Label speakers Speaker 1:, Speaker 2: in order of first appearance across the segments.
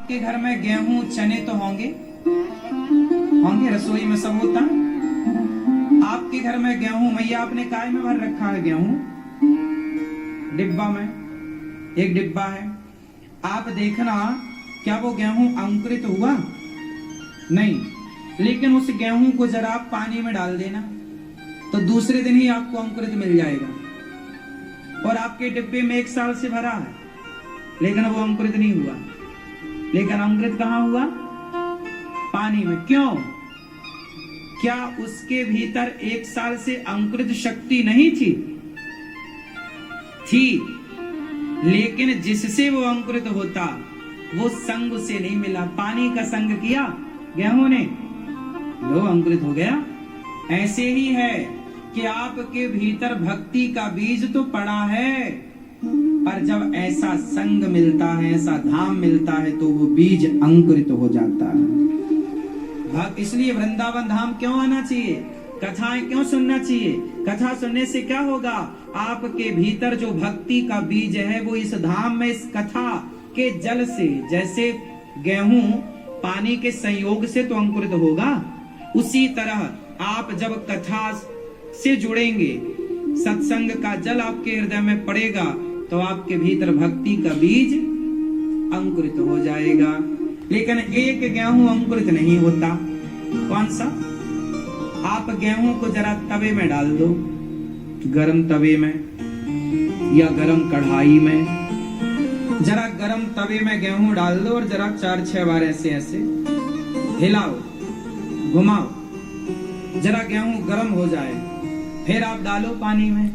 Speaker 1: आपके घर में गेहूं चने तो होंगे होंगे, रसोई में सब होता है। आपके घर में गेहूं मैया आपने काय में भर रखा है? गेहूं डिब्बा में, एक डिब्बा है। आप देखना क्या वो गेहूं अंकुरित हुआ? नहीं, लेकिन उस गेहूं को जरा आप पानी में डाल देना तो दूसरे दिन ही आपको अंकुरित मिल जाएगा। और आपके डिब्बे में 1 साल से भरा है लेकिन वो अंकुरित नहीं हुआ। लेकिन अंकुरित कहां हुआ? पानी में। क्यों? क्या उसके भीतर 1 साल से अंकुरित शक्ति नहीं थी? थी, लेकिन जिससे वो अंकुरित होता वो संग से नहीं मिला। पानी का संग किया गेहूं ने, लो अंकुरित हो गया। ऐसे ही है कि आपके भीतर भक्ति का बीज तो पड़ा है, पर जब ऐसा संग मिलता है, ऐसा धाम मिलता है तो वो बीज अंकुरित हो जाता है। इसलिए वृंदावन धाम क्यों आना चाहिए? कथाएं क्यों सुनना चाहिए? कथा सुनने से क्या होगा? आपके भीतर जो भक्ति का बीज है वो इस धाम में, इस कथा के जल से, जैसे गेहूं पानी के संयोग से तो अंकुरित होगा, उसी तरह आप जब कथा से जुड़ेंगे, सत्संग का जल आपके हृदय में पड़ेगा तो आपके भीतर भक्ति का बीज अंकुरित हो जाएगा। लेकिन एक गेहूं अंकुरित नहीं होता। कौन सा? आप गेहूं को जरा तवे में डाल दो, गरम तवे में या गरम कढ़ाई में, जरा गरम तवे में गेहूं डाल दो और जरा 4-6 बार ऐसे ऐसे हिलाओ, घुमाओ, जरा गेहूं गरम हो जाए, फिर आप डालो पानी में।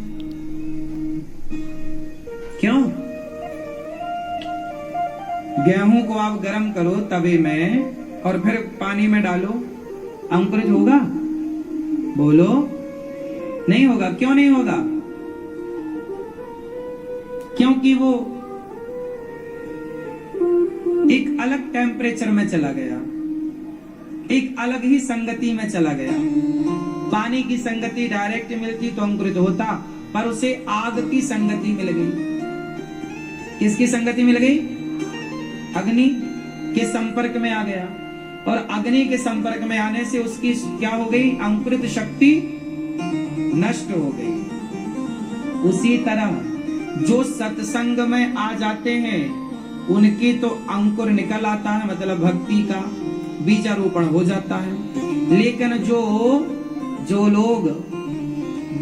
Speaker 1: क्यों? गेहूं को आप गरम करो तवे में और फिर पानी में डालो, अंकुरित होगा? बोलो, नहीं होगा। क्यों नहीं होगा? क्योंकि वो एक अलग टेम्परेचर में चला गया, एक अलग ही संगति में चला गया। पानी की संगति डायरेक्ट मिलती तो अंकुरित होता, पर उसे आग की संगति मिल गई। किसकी संगति मिल गई? अग्नि के संपर्क में आ गया, और अग्नि के संपर्क में आने से उसकी क्या हो गई? अंकुरित शक्ति नष्ट हो गई। उसी तरह जो सत्संग में आ जाते हैं उनकी तो अंकुर निकल आता है, मतलब भक्ति का बीजारोपण हो जाता है। लेकिन जो लोग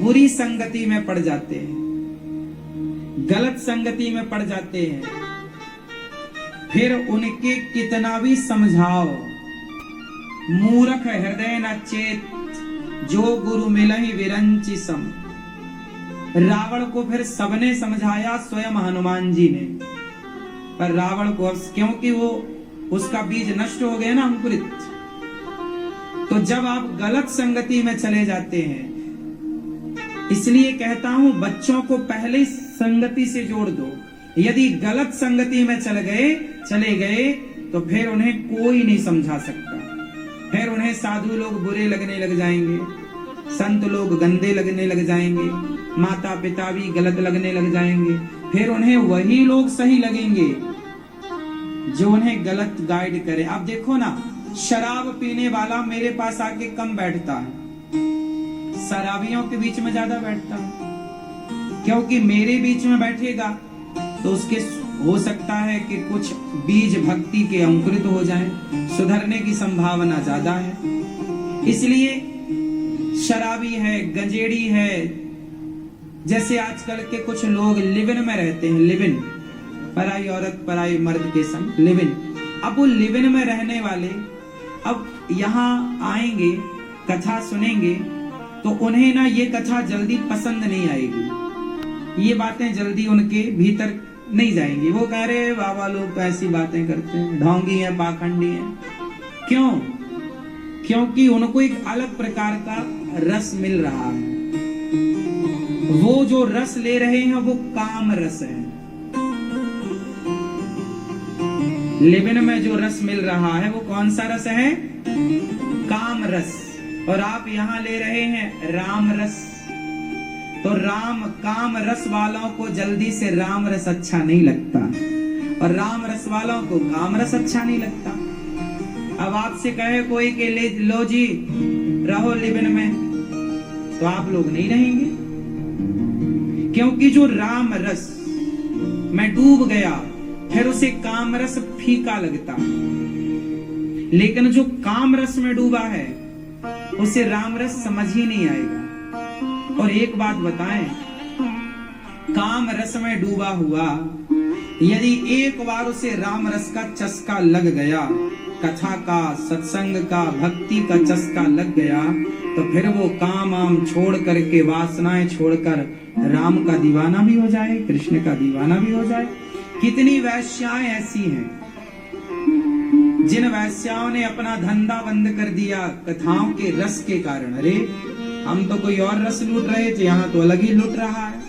Speaker 1: बुरी संगति में पड़ जाते हैं, गलत संगति में पड़ जाते हैं, फिर उनके कितना भी समझाओ, मूर्ख हृदय न चेत, जो गुरु मिलहि विरंचि सम। रावण को फिर सबने समझाया, स्वयं हनुमान जी ने, पर रावण को, क्योंकि वो उसका बीज नष्ट हो गया ना, अंकुरित। तो जब आप गलत संगति में चले जाते हैं, इसलिए कहता हूं बच्चों को पहले संगति से जोड़ दो। यदि गलत संगति में चले गए तो फिर उन्हें कोई नहीं समझा सकता। फिर उन्हें साधु लोग बुरे लगने लग जाएंगे, संत लोग गंदे लगने लग जाएंगे, माता पिता भी गलत लगने लग जाएंगे। फिर उन्हें वही लोग सही लगेंगे जो उन्हें गलत गाइड करे। आप देखो ना, शराब पीने वाला मेरे पास आके कम बैठता है, शराबियों के बीच में ज्यादा बैठता है। क्योंकि मेरे बीच में बैठेगा तो उसके हो सकता है कि कुछ बीज भक्ति के अंकुरित हो जाएं, सुधरने की संभावना ज्यादा है। इसलिए शराबी है, गंजेड़ी है, जैसे आजकल के कुछ लोग लिविन में रहते हैं, लिविन, पराई औरत पराई मर्द के संग लिविन। अब वो लिविन में रहने वाले अब यहाँ आएंगे, कथा सुनेंगे तो उन्हें ना ये कथा जल्दी पसंद नहीं आएगी, ये बातें जल्दी उनके भीतर नहीं जाएंगी। वो कह रहे बाबा लोग तो ऐसी बातें करते हैं, ढोंगी है, पाखंडी है। क्यों? क्योंकि उनको एक अलग प्रकार का रस मिल रहा है। वो जो रस ले रहे हैं वो काम रस है। लिविन में जो रस मिल रहा है वो कौन सा रस है? काम रस। और आप यहाँ ले रहे हैं राम रस। तो राम काम रस वालों को जल्दी से राम रस अच्छा नहीं लगता। और राम रस वालों को काम रस अच्छा नहीं लगता। अब आपसे कहे कोई के ले लो जी रहो लिविन में, तो आप लोग नहीं रहेंगे, क्योंकि जो राम रस में डूब गया फिर उसे काम रस फीका लगता, लेकिन जो काम रस में डूबा है उसे राम रस समझ ही नहीं आएगा। और एक बात बताएं, काम रस में डूबा हुआ यदि एक बार उसे राम रस का चस्का लग गया, कथा का, सत्संग का, भक्ति का चस्का लग गया, तो फिर वो काम आम छोड़ करके, वासनाएं छोड़कर राम का दीवाना भी हो जाए, कृष्ण का दीवाना भी हो जाए। कितनी वैश्याएं ऐसी हैं जिन वैश्याओं ने अपना धंधा बंद कर दिया कथाओं के रस के कारण। अरे हम तो कोई और रस लूट रहे थे, यहाँ तो अलग ही लूट रहा है।